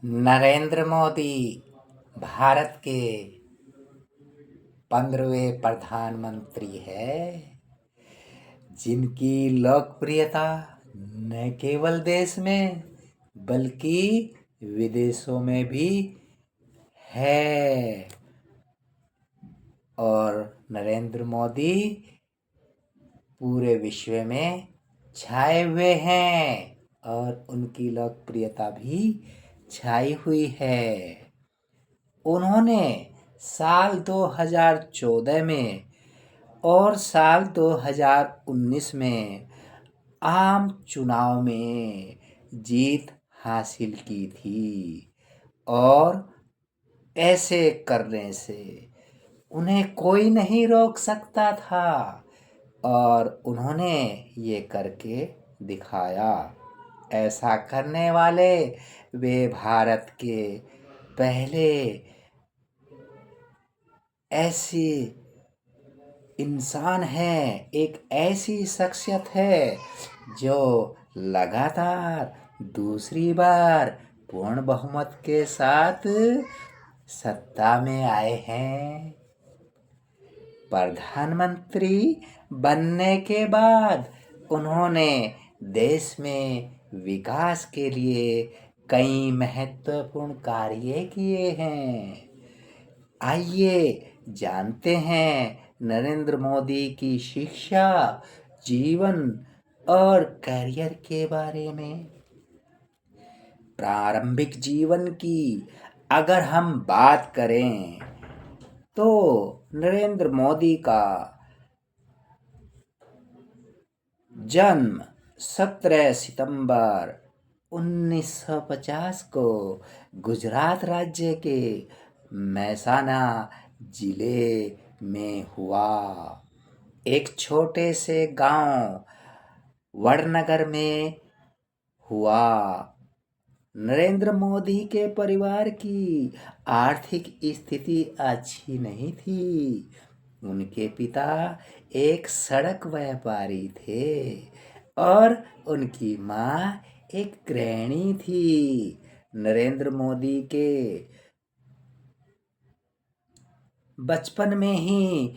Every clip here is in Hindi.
नरेंद्र मोदी भारत के 15वें प्रधानमंत्री है, जिनकी लोकप्रियता न केवल देश में बल्कि विदेशों में भी है। और नरेंद्र मोदी पूरे विश्व में छाए हुए हैं और उनकी लोकप्रियता भी छाई हुई है। उन्होंने साल 2014 में और साल 2019 में आम चुनाव में जीत हासिल की थी और ऐसे करने से उन्हें कोई नहीं रोक सकता था और उन्होंने ये करके दिखाया। ऐसा करने वाले वे भारत के पहले ऐसे इंसान है, एक ऐसी शख्सियत है जो लगातार दूसरी बार पूर्ण बहुमत के साथ सत्ता में आए हैं। प्रधानमंत्री बनने के बाद उन्होंने देश में विकास के लिए कई महत्वपूर्ण कार्य किए हैं। आइए जानते हैं नरेंद्र मोदी की शिक्षा, जीवन और करियर के बारे में। प्रारंभिक जीवन की अगर हम बात करें तो नरेंद्र मोदी का जन्म 17 सितंबर 1950 को गुजरात राज्य के महसाना जिले में हुआ। एक छोटे से गांव वडनगर में हुआ। नरेंद्र मोदी के परिवार की आर्थिक स्थिति अच्छी नहीं थी। उनके पिता एक सड़क व्यापारी थे और उनकी माँ एक गृहिणी थी। नरेंद्र मोदी के बचपन में ही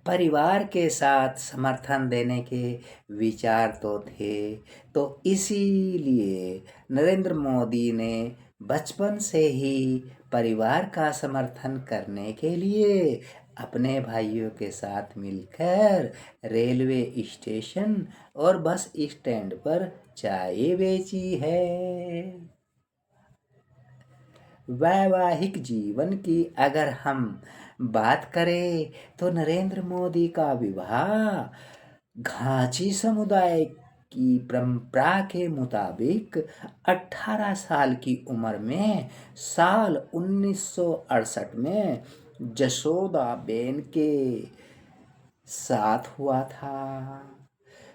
परिवार के साथ समर्थन देने के विचार तो थे, तो इसीलिए नरेंद्र मोदी ने बचपन से ही परिवार का समर्थन करने के लिए अपने भाइयों के साथ मिलकर रेलवे स्टेशन और बस स्टैंड पर चाय बेची है। वैवाहिक जीवन की अगर हम बात करें तो नरेंद्र मोदी का विवाह घाची समुदाय की परंपरा के मुताबिक 18 साल की उम्र में साल 1968 में जसोदाबेन के साथ हुआ था।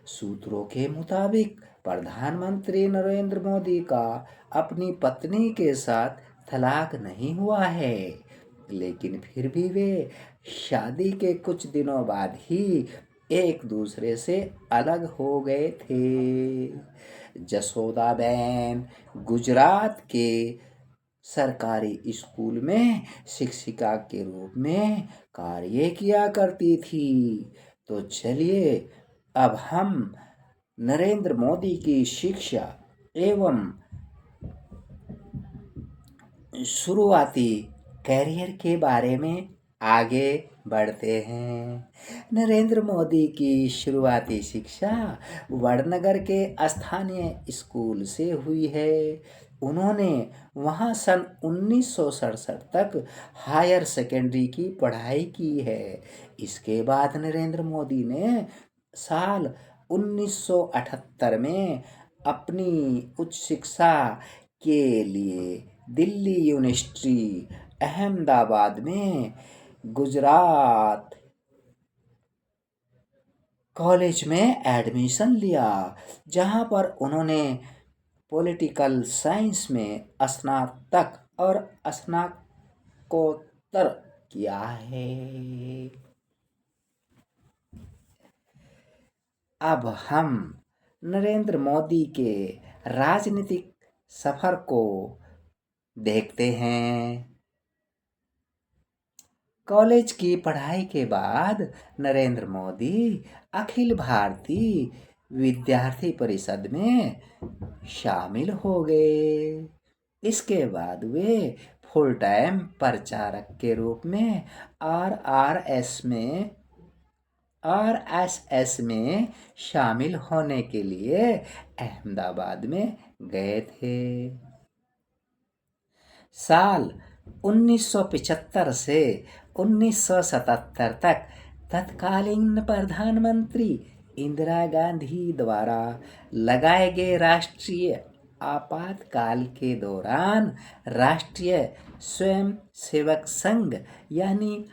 सूत्रों के मुताबिक प्रधानमंत्री नरेंद्र मोदी का अपनी पत्नी के साथ तलाक नहीं हुआ है, लेकिन फिर भी वे शादी के कुछ दिनों बाद ही एक दूसरे से अलग हो गए थे। जसोदाबेन गुजरात के सरकारी स्कूल में शिक्षिका के रूप में कार्य किया करती थी। तो चलिए अब हम नरेंद्र मोदी की शिक्षा एवं शुरुआती कैरियर के बारे में आगे बढ़ते हैं। नरेंद्र मोदी की शुरुआती शिक्षा वडनगर के स्थानीय स्कूल से हुई है। उन्होंने वहां सन 1967 तक हायर सेकेंडरी की पढ़ाई की है। इसके बाद नरेंद्र मोदी ने साल 1978 में अपनी उच्च शिक्षा के लिए दिल्ली यूनिवर्सिटी अहमदाबाद में गुजरात कॉलेज में एडमिशन लिया, जहां पर उन्होंने पॉलिटिकल साइंस में स्नातक और स्नातकोत्तर किया है। अब हम नरेंद्र मोदी के राजनीतिक सफर को देखते हैं। कॉलेज की पढ़ाई के बाद नरेंद्र मोदी अखिल भारतीय विद्यार्थी परिषद में शामिल हो गए। इसके बाद वे फुल टाइम प्रचारक के रूप में आरएसएस में शामिल होने के लिए अहमदाबाद में गए थे। साल 1975 से 1977 तक तत्कालीन प्रधानमंत्री इंदिरा गांधी द्वारा लगाए गए राष्ट्रीय आपातकाल के दौरान राष्ट्रीय स्वयं सेवक संघ यानी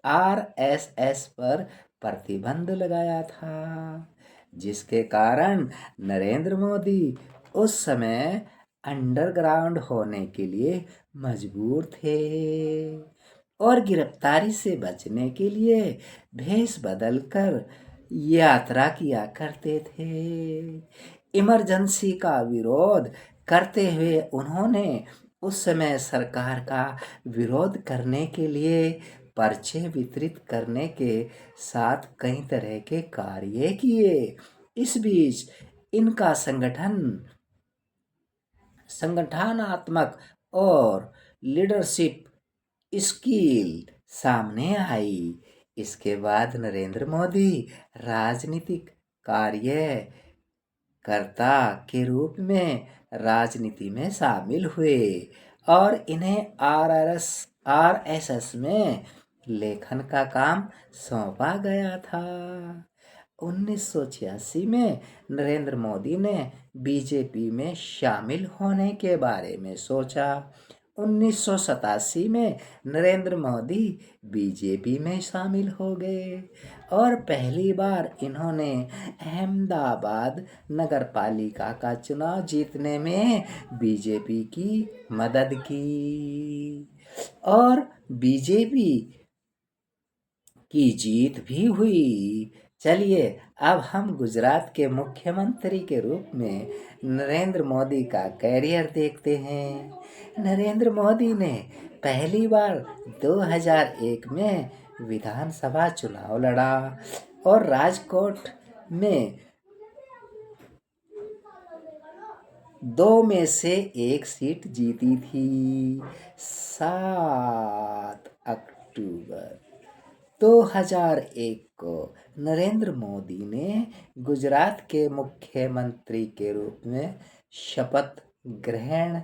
आरएसएस पर प्रतिबंध लगाया था, जिसके कारण नरेंद्र मोदी उस समय अंडरग्राउंड होने के लिए मजबूर थे और गिरफ्तारी से बचने के लिए भेष बदलकर यात्रा किया करते थे। इमरजेंसी का विरोध करते हुए उन्होंने उस समय सरकार का विरोध करने के लिए पर्चे वितरित करने के साथ कई तरह के कार्य किए। इस बीच इनका संगठनात्मक और लीडरशिप स्किल सामने आई। इसके बाद नरेंद्र मोदी राजनीतिक कार्यकर्ता के रूप में राजनीति में शामिल हुए और इन्हें आरएसएस में लेखन का काम सौंपा गया था। 1986 में नरेंद्र मोदी ने बीजेपी में शामिल होने के बारे में सोचा। 1987 में नरेंद्र मोदी बीजेपी में शामिल हो गए और पहली बार इन्होंने अहमदाबाद नगर पालिका का चुनाव जीतने में बीजेपी की मदद की और बीजेपी की जीत भी हुई। चलिए अब हम गुजरात के मुख्यमंत्री के रूप में नरेंद्र मोदी का कैरियर देखते हैं। नरेंद्र मोदी ने पहली बार 2001 में विधानसभा चुनाव लड़ा और राजकोट में 2 में से 1 सीट जीती थी। 7 अक्टूबर 2001 को नरेंद्र मोदी ने गुजरात के मुख्यमंत्री के रूप में शपथ ग्रहण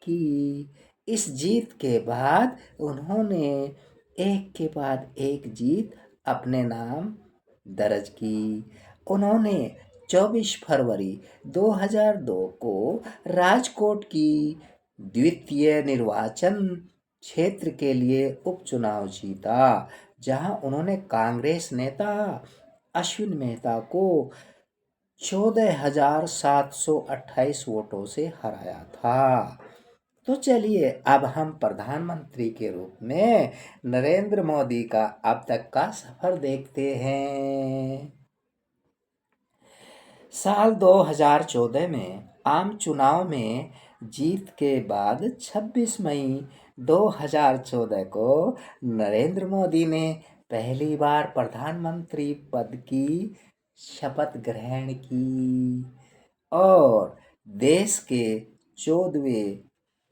की। इस जीत के बाद उन्होंने एक के बाद एक जीत अपने नाम दर्ज की। उन्होंने 24 फरवरी 2002 को राजकोट की द्वितीय निर्वाचन क्षेत्र के लिए उपचुनाव जीता, जहां उन्होंने कांग्रेस नेता अश्विन मेहता को 14,728 वोटों से हराया था। तो चलिए अब हम प्रधानमंत्री के रूप में नरेंद्र मोदी का अब तक का सफर देखते हैं। साल 2014 में आम चुनाव में जीत के बाद 26 मई 2014 को नरेंद्र मोदी ने पहली बार प्रधानमंत्री पद की शपथ ग्रहण की और देश के 14वें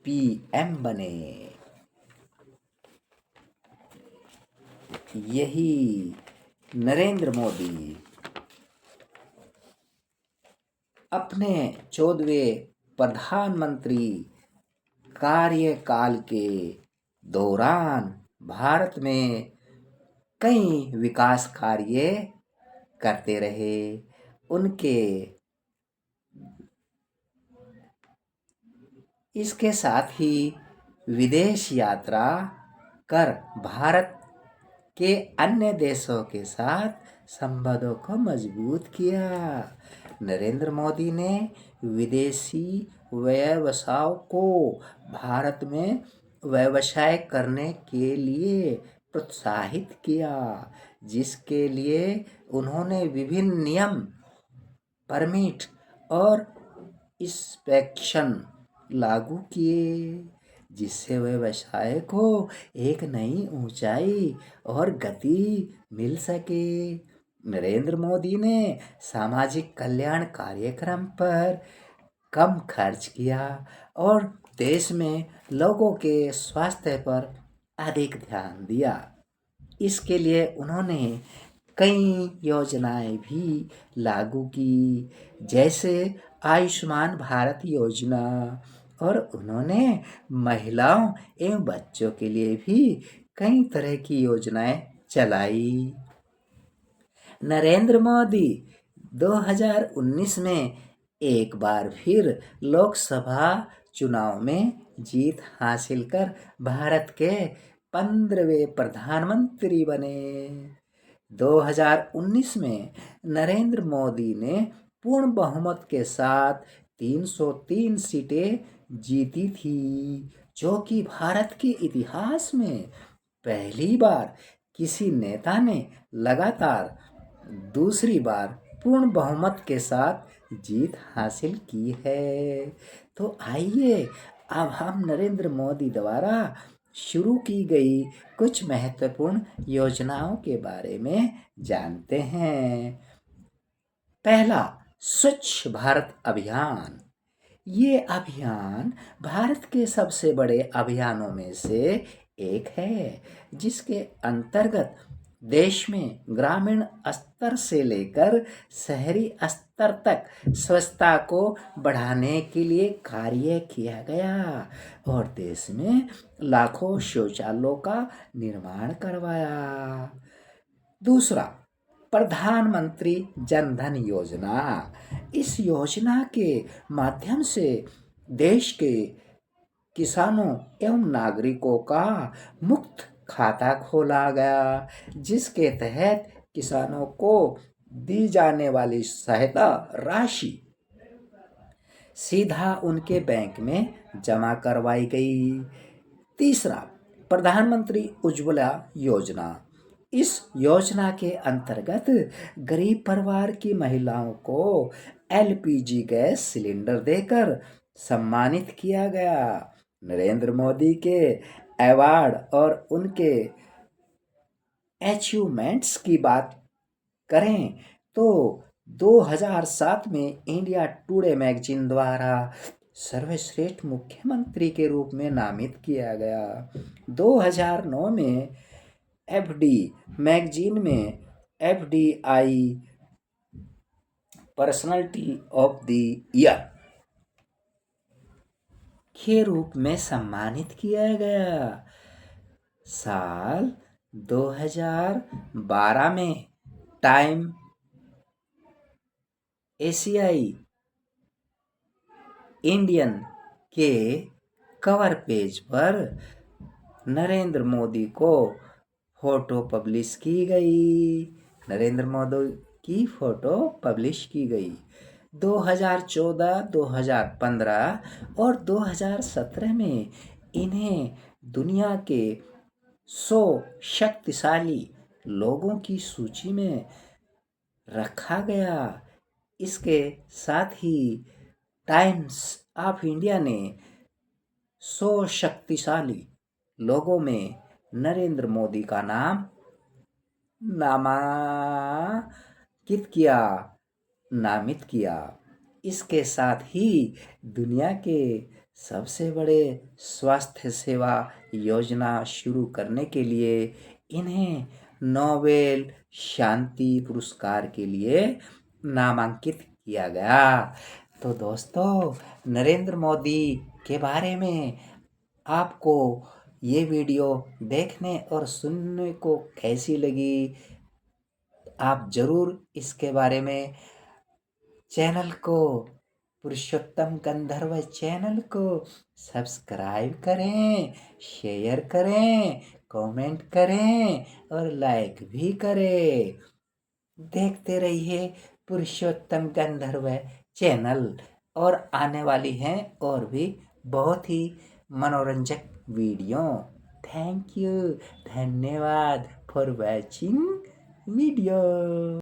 पीएम बने। यही नरेंद्र मोदी अपने 14वें प्रधानमंत्री कार्यकाल के दौरान भारत में कई विकास कार्य करते रहे। उनके इसके साथ ही विदेश यात्रा कर भारत के अन्य देशों के साथ संबंधों को मजबूत किया। नरेंद्र मोदी ने विदेशी व्यवसायों को भारत में व्यवसाय करने के लिए प्रोत्साहित किया, जिसके लिए उन्होंने विभिन्न नियम, परमिट और इंस्पेक्शन लागू किए, जिससे व्यवसाय को एक नई ऊंचाई और गति मिल सके। नरेंद्र मोदी ने सामाजिक कल्याण कार्यक्रम पर कम खर्च किया और देश में लोगों के स्वास्थ्य पर अधिक ध्यान दिया। इसके लिए उन्होंने कई योजनाएं भी लागू की, जैसे आयुष्मान भारत योजना, और उन्होंने महिलाओं एवं बच्चों के लिए भी कई तरह की योजनाएं चलाई। नरेंद्र मोदी 2019 में एक बार फिर लोकसभा चुनाव में जीत हासिल कर भारत के 15वें प्रधानमंत्री बने। 2019 में नरेंद्र मोदी ने पूर्ण बहुमत के साथ 303 सीटें जीती थी, जो कि भारत के इतिहास में पहली बार किसी नेता ने लगातार दूसरी बार पूर्ण बहुमत के साथ जीत हासिल की है। तो आइए अब हम नरेंद्र मोदी द्वारा शुरू की गई कुछ महत्वपूर्ण योजनाओं के बारे में जानते हैं। पहला, स्वच्छ भारत अभियान। ये अभियान भारत के सबसे बड़े अभियानों में से एक है, जिसके अंतर्गत देश में ग्रामीण स्तर से लेकर शहरी स्तर तक स्वच्छता को बढ़ाने के लिए कार्य किया गया और देश में लाखों शौचालयों का निर्माण करवाया। दूसरा, प्रधानमंत्री जन धन योजना। इस योजना के माध्यम से देश के किसानों एवं नागरिकों का मुफ्त खाता खोला गया, जिसके तहत किसानों को दी जाने वाली सहायता राशि सीधा उनके बैंक में जमा करवाई गई। तीसरा, प्रधानमंत्री उज्ज्वला योजना। इस योजना के अंतर्गत गरीब परिवार की महिलाओं को एलपीजी गैस सिलेंडर देकर सम्मानित किया गया। नरेंद्र मोदी के अवार्ड और उनके अचीवमेंट्स की बात करें तो 2007 में इंडिया टुडे मैगजीन द्वारा सर्वश्रेष्ठ मुख्यमंत्री के रूप में नामित किया गया। 2009 में एफडी मैगजीन में FDI personality of the year के रूप में सम्मानित किया गया। साल 2012 में टाइम एशियाई इंडियन के कवर पेज पर नरेंद्र मोदी को फोटो पब्लिश की गई। नरेंद्र मोदी की फोटो पब्लिश की गई। 2014, 2015 और 2017 में इन्हें दुनिया के 100 शक्तिशाली लोगों की सूची में रखा गया। इसके साथ ही टाइम्स ऑफ इंडिया ने 100 शक्तिशाली लोगों में नरेंद्र मोदी का नाम नामित किया। इसके साथ ही दुनिया के सबसे बड़े स्वास्थ्य सेवा योजना शुरू करने के लिए इन्हें नोबेल शांति पुरस्कार के लिए नामांकित किया गया। तो दोस्तों, नरेंद्र मोदी के बारे में आपको ये वीडियो देखने और सुनने को कैसी लगी, आप ज़रूर इसके बारे में चैनल को, पुरुषोत्तम गंधर्व चैनल को सब्सक्राइब करें, शेयर करें, कमेंट करें और लाइक भी करें। देखते रहिए पुरुषोत्तम गंधर्व चैनल, और आने वाली हैं और भी बहुत ही मनोरंजक वीडियो। थैंक यू, धन्यवाद फॉर वॉचिंग वीडियो।